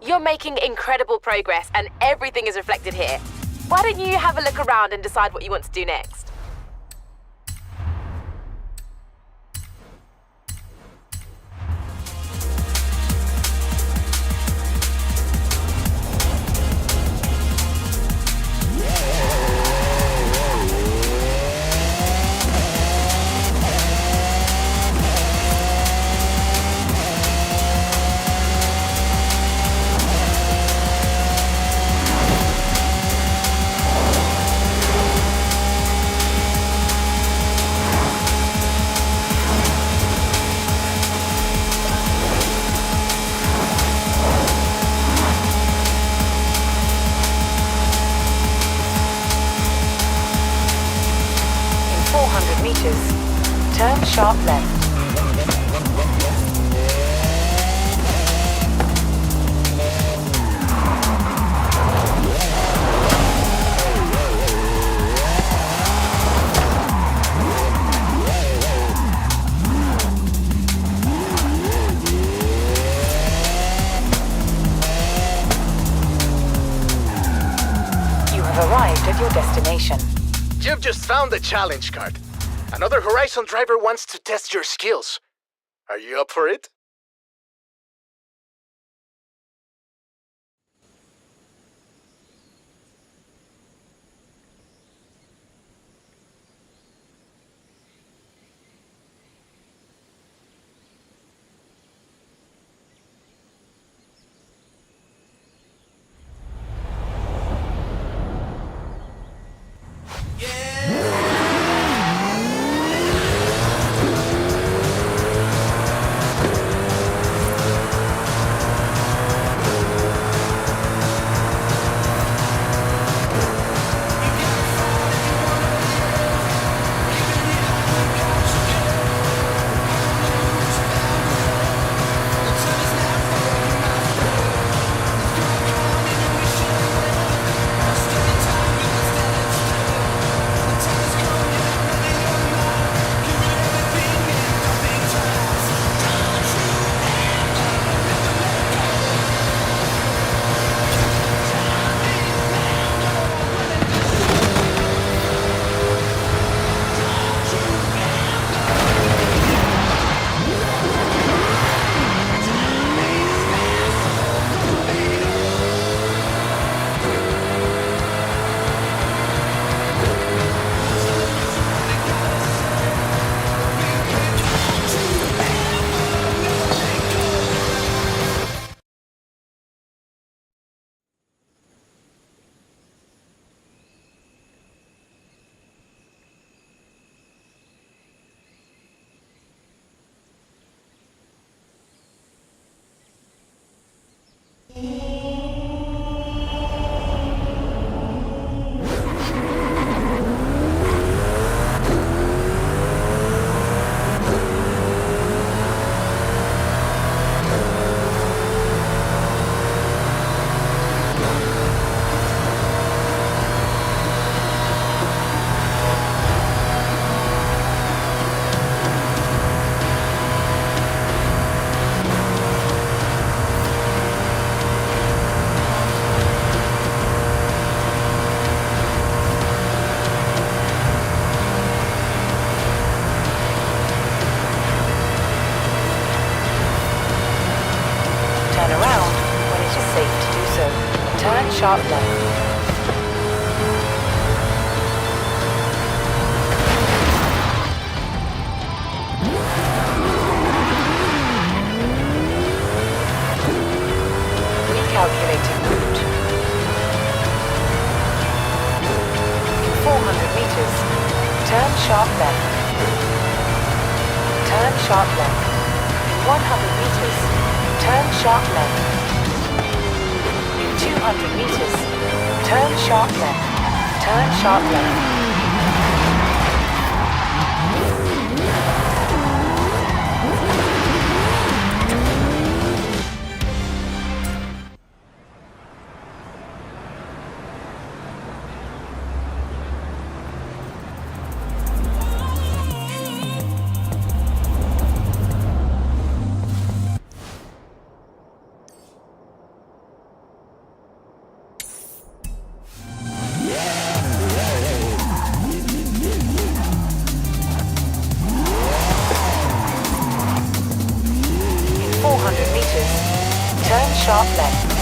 You're making incredible progress and everything is reflected here. Why don't you have a look around and decide what you want to do next? Turn sharp left. You have arrived at your destination. You've just found the challenge card. Another Horizon driver wants to test your skills. Are you up for it? Sharp left. Recalculating route. In 400 meters, turn sharp left. Turn sharp left. In 100 meters, turn sharp left. 200 meters. Turn sharp left. Turn sharp left. 100 meters. Turn sharp left.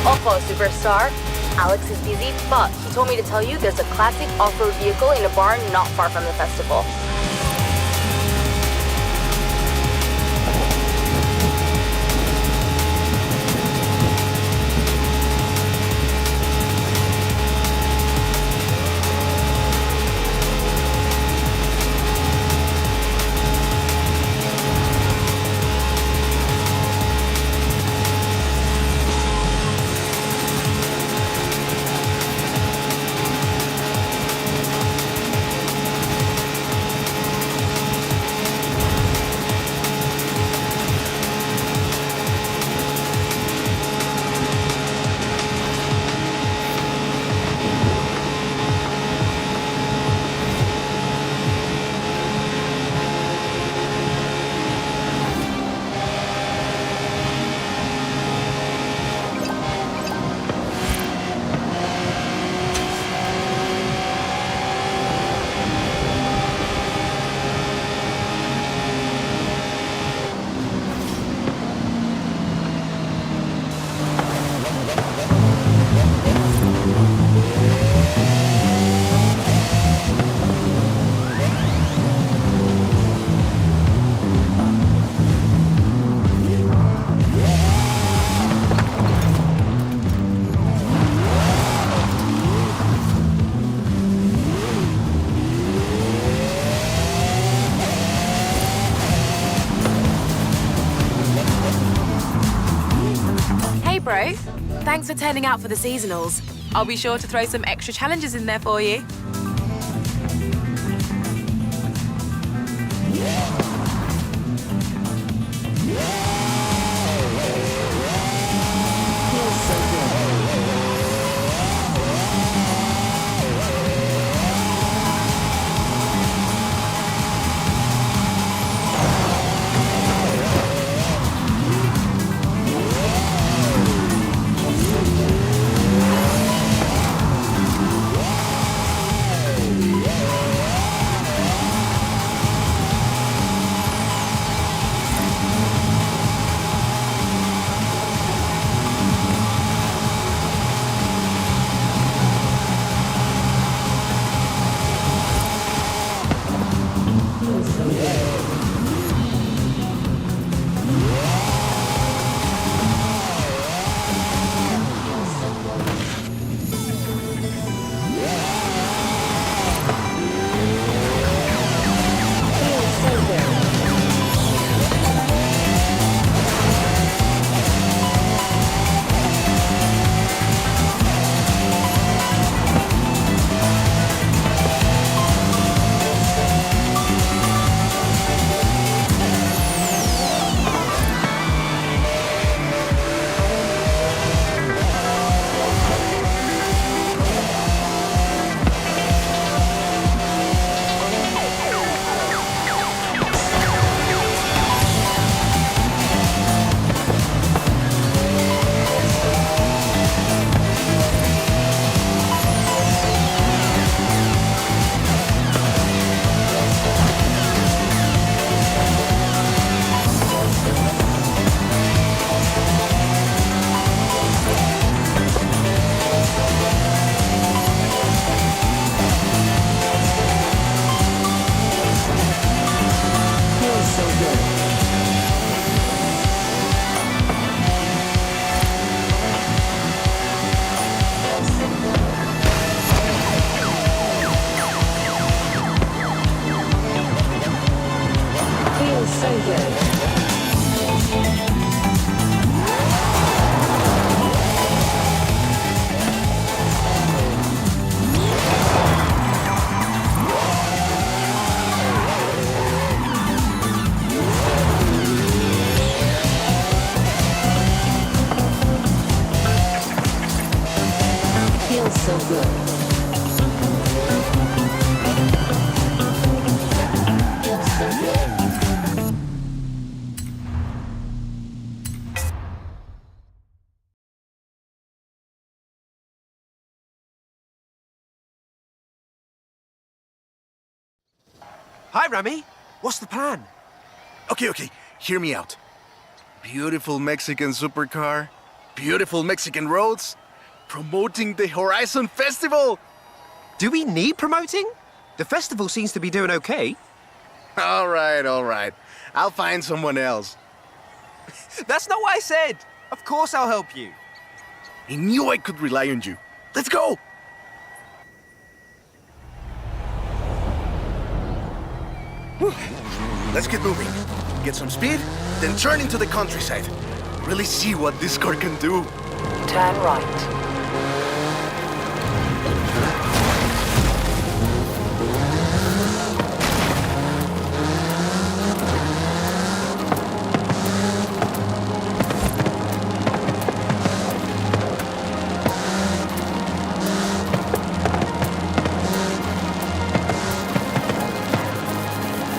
Ojo, Superstar. Alex is busy, but he told me to tell you there's a classic off-road vehicle in a barn not far from the festival. Bro, thanks for turning out for the seasonals. I'll be sure to throw some extra challenges in there for you. Hi, Rami. What's the plan? Okay, hear me out. Beautiful Mexican supercar, beautiful Mexican roads, promoting the Horizon Festival. Do we need promoting? The festival seems to be doing okay. All right. I'll find someone else. That's not what I said. Of course I'll help you. I knew I could rely on you. Let's go! Whew. Let's get moving. Get some speed, then turn into the countryside. Really see what this car can do. Turn right.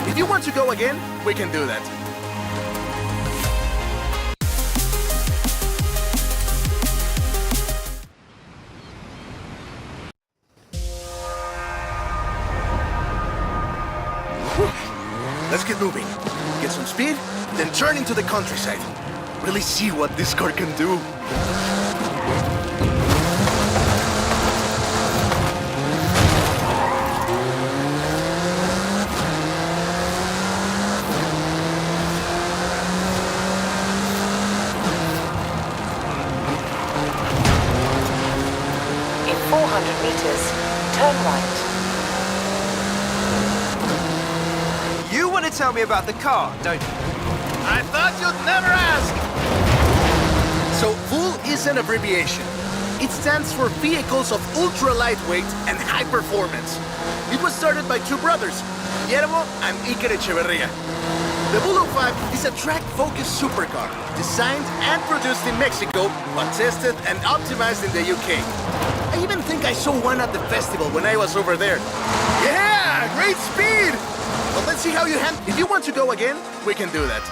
If you want to go again, we can do that. Let's get moving. Get some speed, then turn into the countryside. Really see what this car can do. In 400 meters, turn right. You want to tell me about the car, don't you? I thought you'd never ask! So, VUL is an abbreviation. It stands for Vehicles of Ultra Lightweight and High Performance. It was started by two brothers, Guillermo and Iker Echeverria. The VUL 05 is a track-focused supercar, designed and produced in Mexico, but tested and optimized in the UK. I even think I saw one at the festival when I was over there. Yeah, great speed! But let's see how you handle. If you want to go again, we can do that.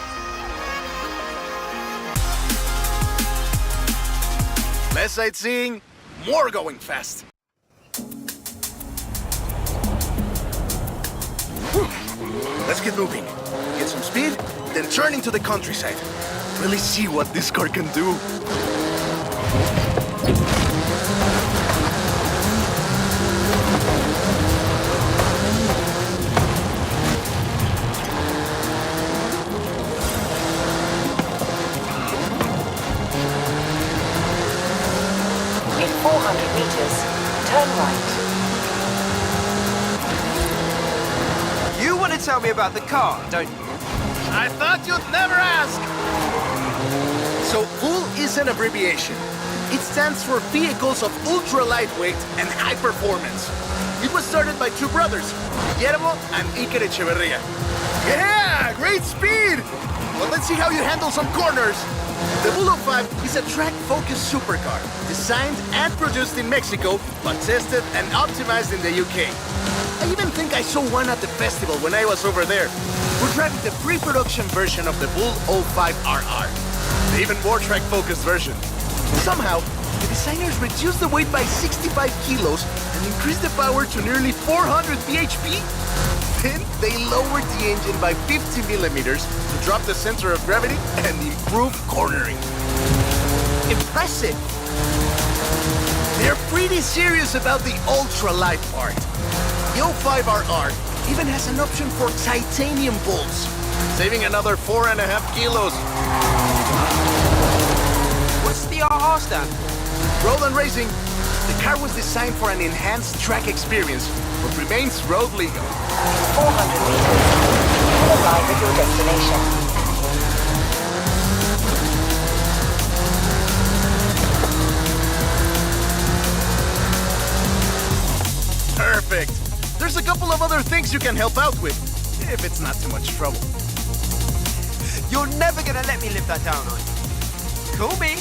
Less sightseeing, more going fast. Whew. Let's get moving. Get some speed, then turn into the countryside. Really see what this car can do. In 400 meters, turn right. You want to tell me about the car, don't you? I thought you'd never ask! So, VUL is an abbreviation. It stands for Vehicles of Ultra Lightweight and High Performance. It was started by two brothers, Guillermo and Iker Echeverria. Yeah, great speed! But let's see how you handle some corners. The VUL 05 is a track-focused supercar, designed and produced in Mexico, but tested and optimized in the UK. I even think I saw one at the festival when I was over there. We're driving the pre-production version of the VUL 05RR, the even more track-focused version. Somehow, the designers reduced the weight by 65 kilos and increased the power to nearly 400 bhp. Then they lowered the engine by 50 millimeters to drop the center of gravity and improve cornering. Impressive! They're pretty serious about the ultra-light part. The 05RR even has an option for titanium bolts, saving another 4.5 kilos. What's the RR stand? Road and racing. The car was designed for an enhanced track experience, but remains road legal. 400 meters, arrive at your destination. Perfect. There's a couple of other things you can help out with, if it's not too much trouble. You're never gonna let me live that down, are you? Call me.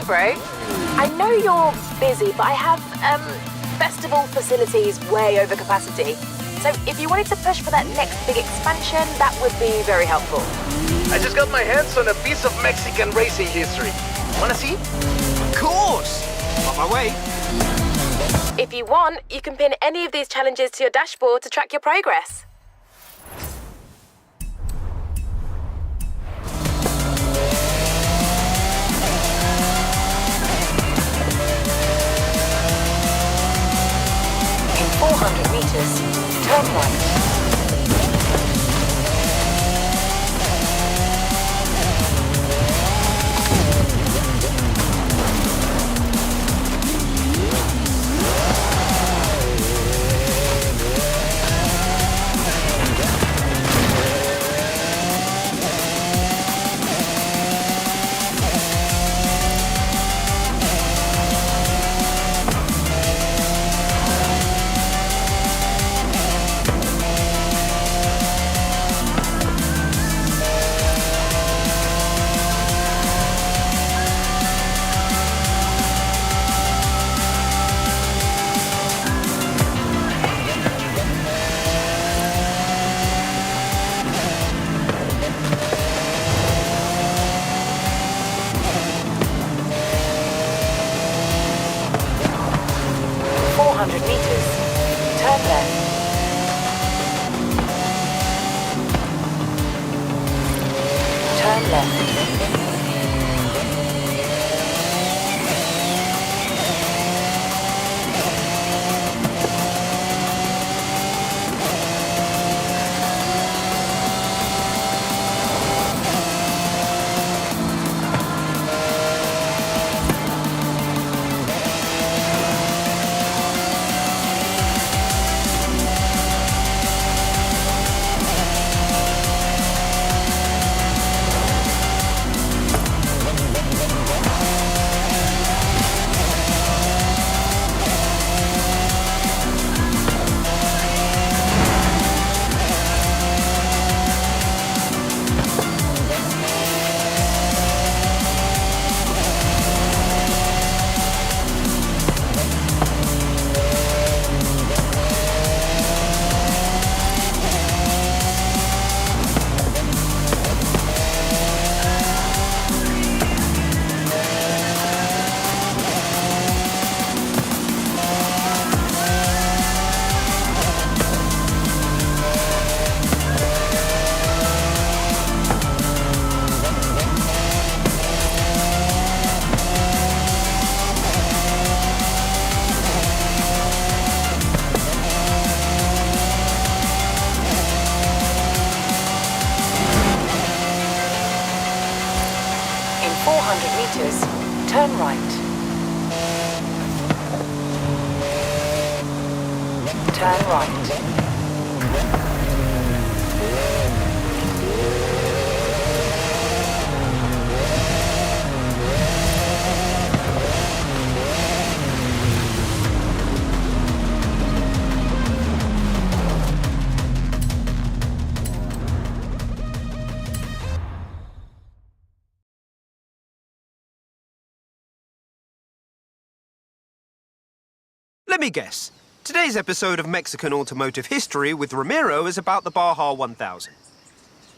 bro. I know you're busy, but I have, festival facilities way over capacity. So if you wanted to push for that next big expansion, that would be very helpful. I just got my hands on a piece of Mexican racing history. Wanna see? Of course! On my way. If you want, you can pin any of these challenges to your dashboard to track your progress. In 400 meters, turn right. Turn right. Turn right. Let me guess. Today's episode of Mexican Automotive History with Ramiro is about the Baja 1000.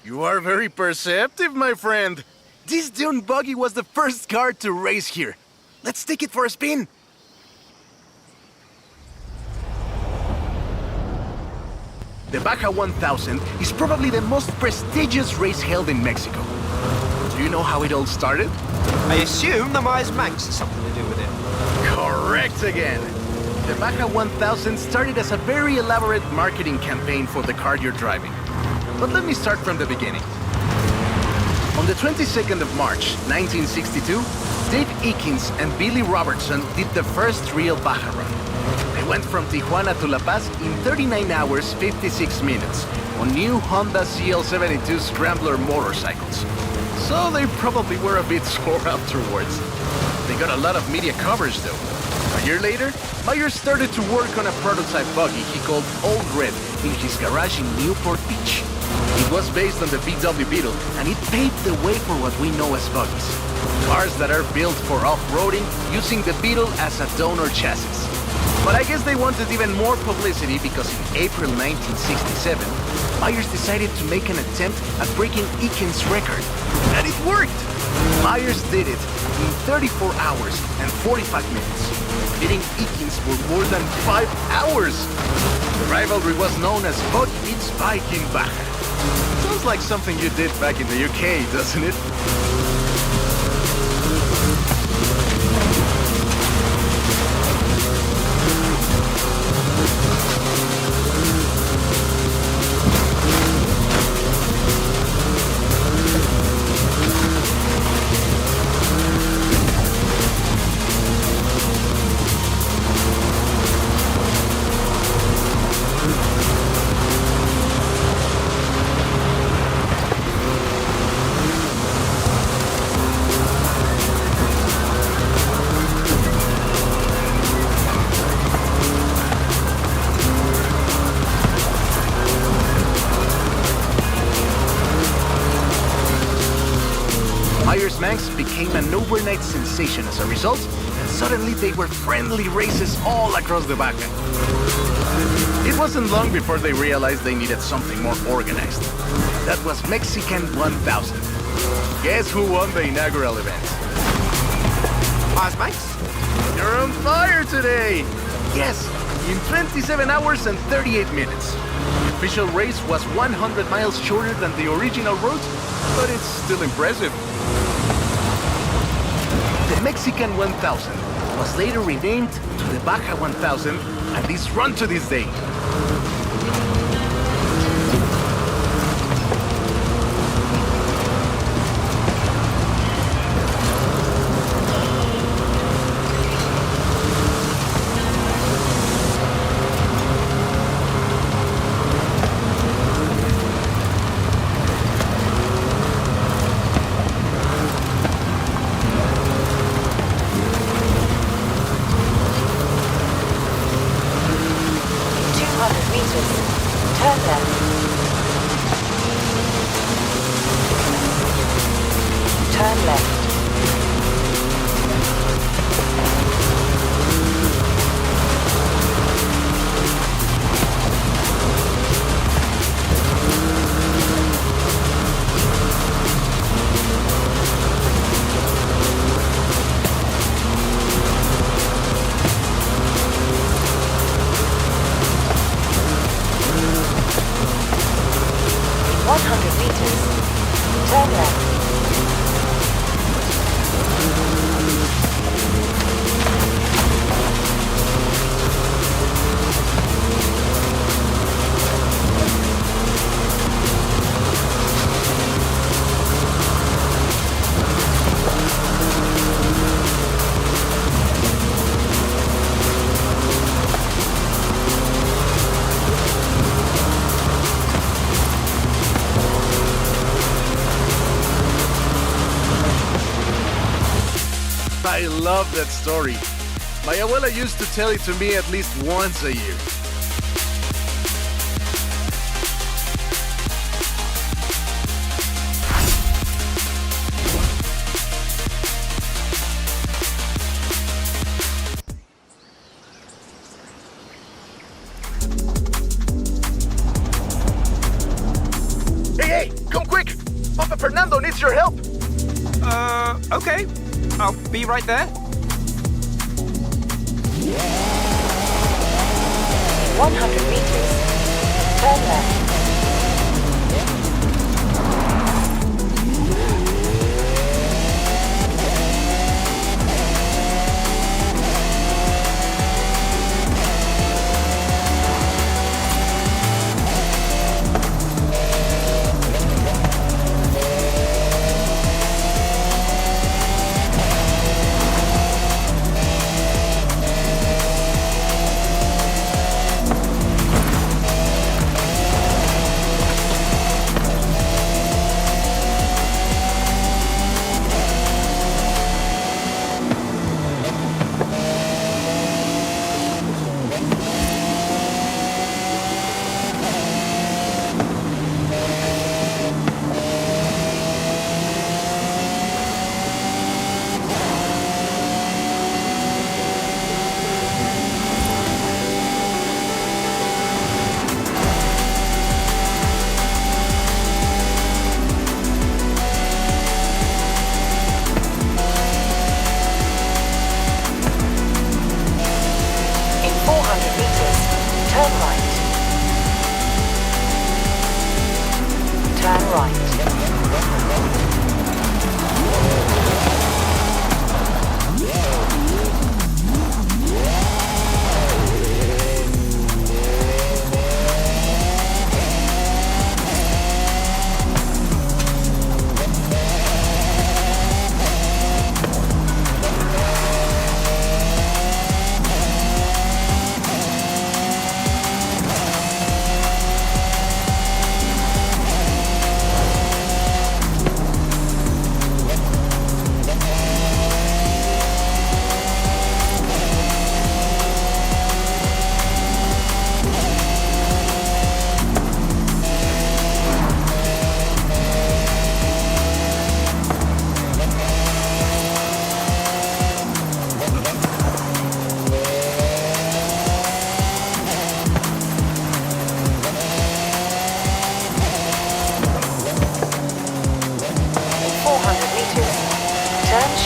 You are very perceptive, my friend. This dune buggy was the first car to race here. Let's take it for a spin. The Baja 1000 is probably the most prestigious race held in Mexico. Do you know how it all started? I assume the Myers Manx has something to do with it. Correct again. The Baja 1000 started as a very elaborate marketing campaign for the car you're driving. But let me start from the beginning. On the 22nd of March, 1962, Dave Eakins and Billy Robertson did the first real Baja run. They went from Tijuana to La Paz in 39 hours, 56 minutes on new Honda CL72 Scrambler motorcycles. So they probably were a bit sore afterwards. They got a lot of media coverage though. A year later, Myers started to work on a prototype buggy he called Old Red in his garage in Newport Beach. It was based on the VW Beetle, and it paved the way for what we know as buggies. Cars that are built for off-roading using the Beetle as a donor chassis. But I guess they wanted even more publicity because in April 1967, Myers decided to make an attempt at breaking Eakins' record. And it worked! Myers did it in 34 hours and 45 minutes, beating Eakins for more than 5 hours. The rivalry was known as Bug Beats Bike in Baja. Sounds like something you did back in the UK, doesn't it? Manx became an overnight sensation as a result, and suddenly they were friendly races all across the Baja. It wasn't long before they realized they needed something more organized. That was Mexican 1000. Guess who won the inaugural event? Myers Manx? You're on fire today! Yes, in 27 hours and 38 minutes. The official race was 100 miles shorter than the original route, but it's still impressive. The Mexican 1000 was later renamed to the Baja 1000, and is run to this day. Turn left. 100 meters. Turn left. I love that story. My abuela used to tell it to me at least once a year. Hey, come quick! Papa Fernando needs your help! Okay. I'll be right there. 100 meters. Turn left. right.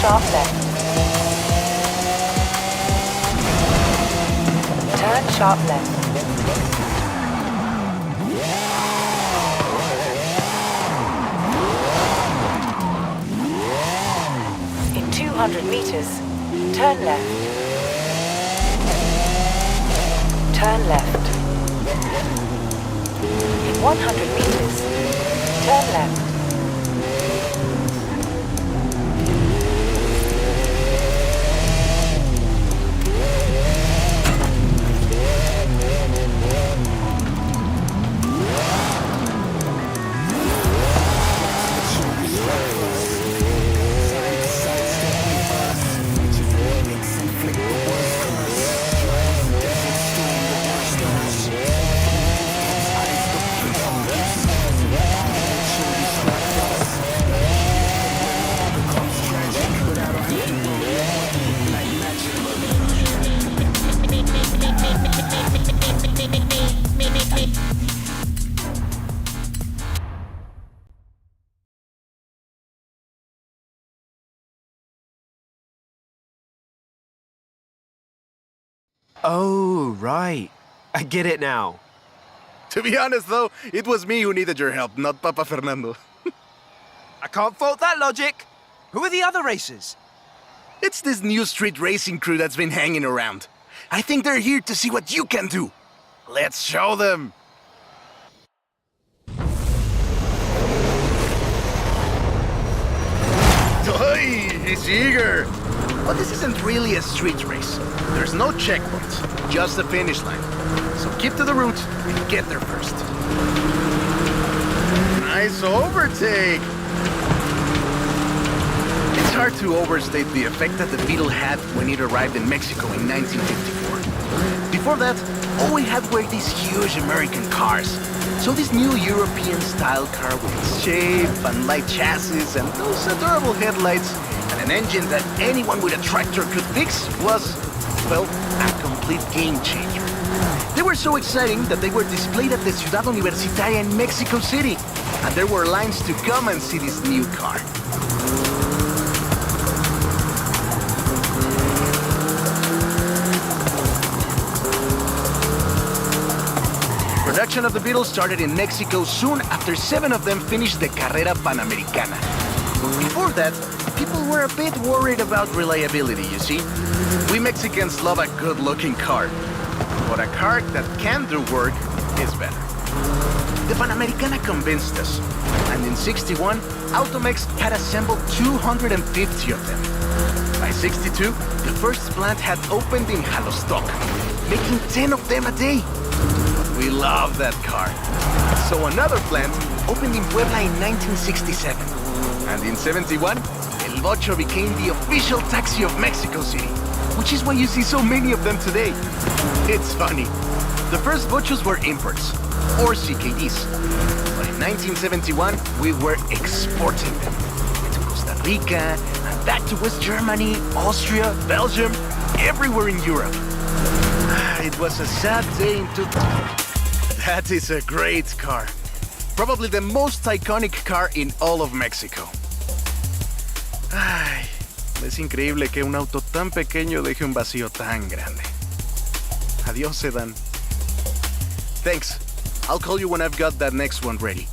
Sharp left. Turn sharp left. In 200 meters, turn left. Turn left. In 100 meters, turn left. Oh, right. I get it now. To be honest, though, it was me who needed your help, not Papa Fernando. I can't fault that logic. Who are the other racers? It's this new street racing crew that's been hanging around. I think they're here to see what you can do. Let's show them. Oi, he's eager. But this isn't really a street race. There's no checkpoints, just a finish line. So keep to the route and get there first. Nice overtake. It's hard to overstate the effect that the Beetle had when it arrived in Mexico in 1954. Before that, all we had were these huge American cars. So this new European-style car with its shape and light chassis and those adorable headlights and an engine that anyone with a tractor could fix was, well, a complete game changer. They were so exciting that they were displayed at the Ciudad Universitaria in Mexico City, and there were lines to come and see this new car. Production of the Beetle started in Mexico soon after 7 of them finished the Carrera Panamericana. Before that, people were a bit worried about reliability, you see. We Mexicans love a good-looking car, but a car that can do work is better. The Panamericana convinced us, and in '61, Automex had assembled 250 of them. By '62, the first plant had opened in Jalostoc, making 10 of them a day. We love that car. So another plant opened in Puebla in 1967. And in '71, El Bocho became the official taxi of Mexico City, which is why you see so many of them today. It's funny. The first Bochos were imports, or CKDs. But in 1971, we were exporting them to Costa Rica, and back to West Germany, Austria, Belgium, everywhere in Europe. It was a sad day in That is a great car. Probably the most iconic car in all of Mexico. Ay, es increíble que un auto tan pequeño deje un vacío tan grande. Adiós, sedan. Thanks. I'll call you when I've got that next one ready.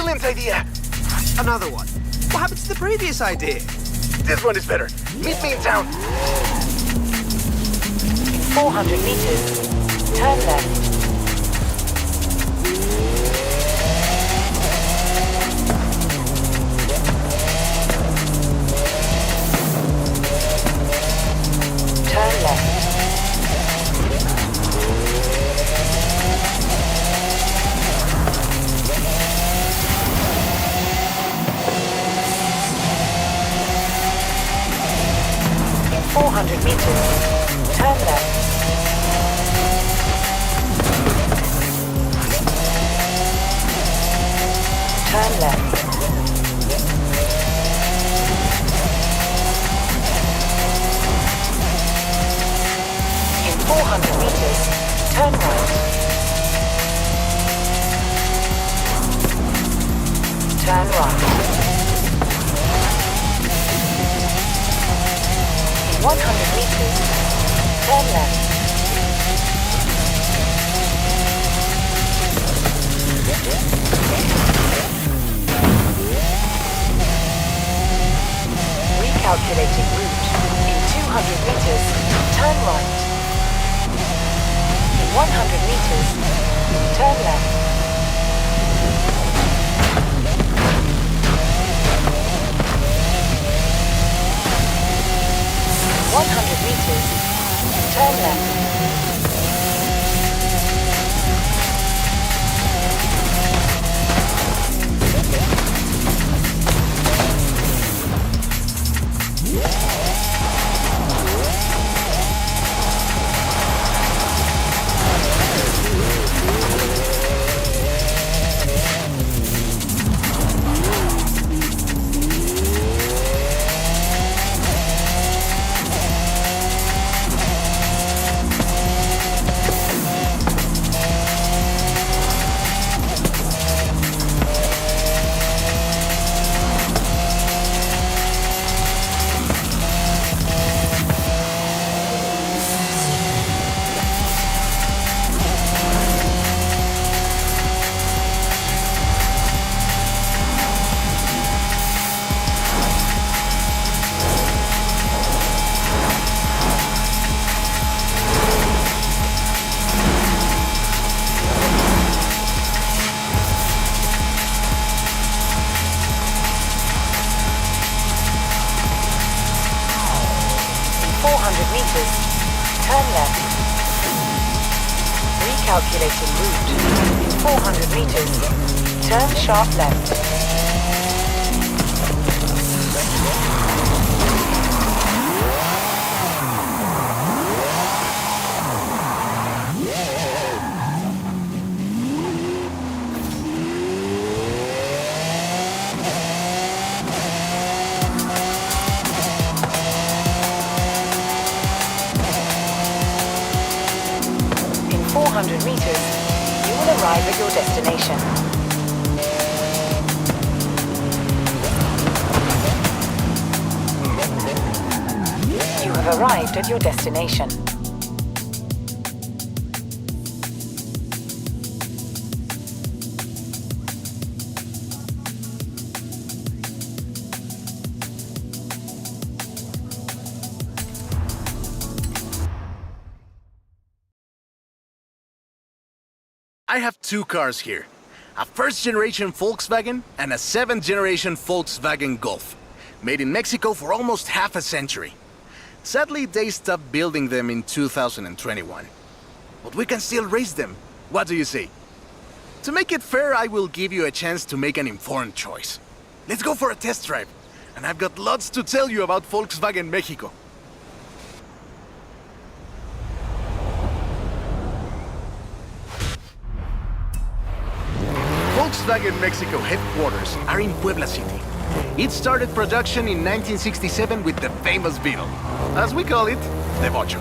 Brilliant idea. Another one. What happened to the previous idea? This one is better. Meet me in town. In 400 meters, turn left. Turn left. In 400 meters, turn left. Turn left. In 400 meters, turn right. Turn right. In 100 meters, turn left. Recalculating route. In 200 meters, turn right. In 100 meters, turn left. In 100 meters, turn left. Turn left. Recalculating route. In 400 meters, turn sharp left. In 400 meters, you will arrive at your destination. You have arrived at your destination. I have two cars here. A first-generation Volkswagen and a 7th-generation Volkswagen Golf. Made in Mexico for almost half a century. Sadly, they stopped building them in 2021. But we can still race them. What do you say? To make it fair, I will give you a chance to make an informed choice. Let's go for a test drive. And I've got lots to tell you about Volkswagen Mexico. Volkswagen Mexico headquarters are in Puebla City. It started production in 1967 with the famous Beetle. As we call it, the Bocho.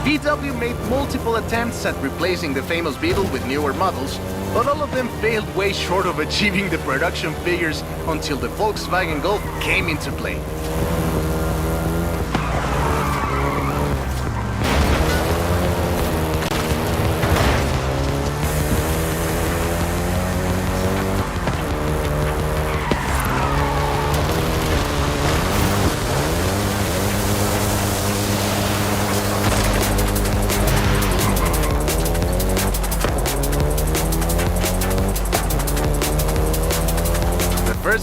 VW made multiple attempts at replacing the famous Beetle with newer models, but all of them failed way short of achieving the production figures until the Volkswagen Golf came into play.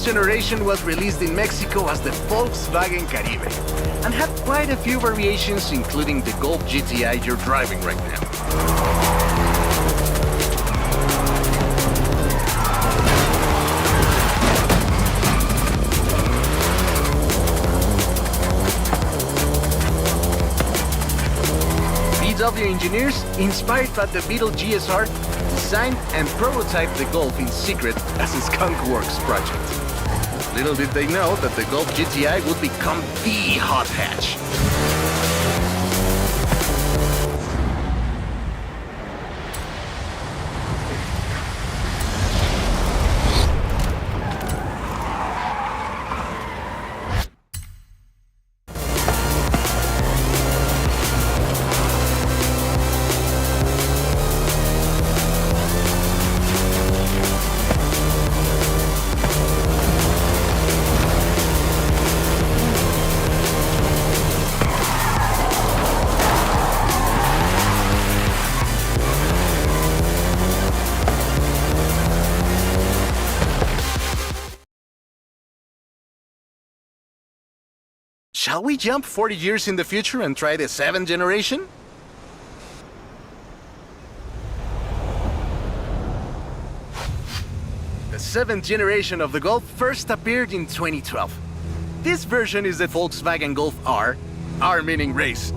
first generation was released in Mexico as the Volkswagen Caribe and had quite a few variations, including the Golf GTI you're driving right now. VW engineers, inspired by the Beetle GSR, designed and prototyped the Golf in secret as a skunkworks project. Little did they know that the Golf GTI would become the hot hatch. Shall we jump 40 years in the future and try the 7th generation? The 7th generation of the Golf first appeared in 2012. This version is the Volkswagen Golf R, R meaning race.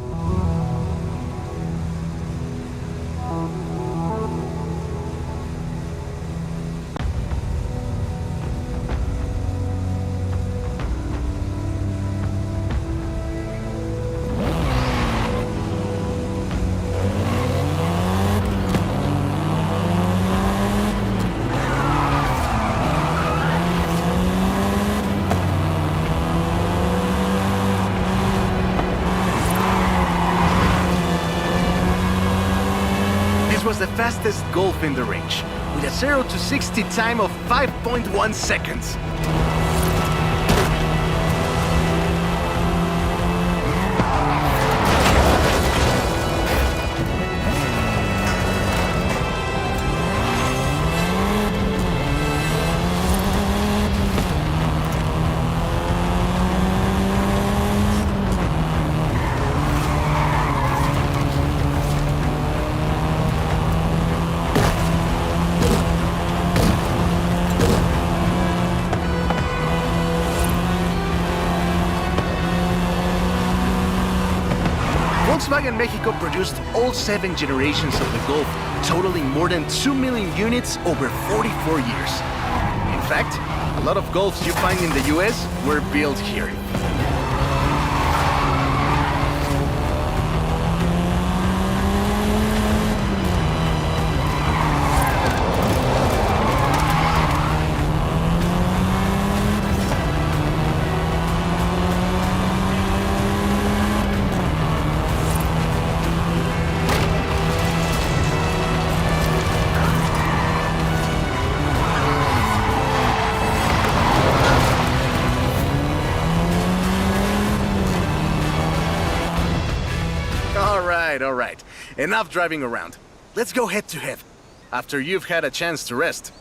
Was the fastest Golf in the range, with a 0 to 60 time of 5.1 seconds. Volkswagen Mexico produced all 7 generations of the Golf, totaling more than 2 million units over 44 years. In fact, a lot of Golfs you find in the US were built here. All right. Enough driving around. Let's go head to head, after you've had a chance to rest.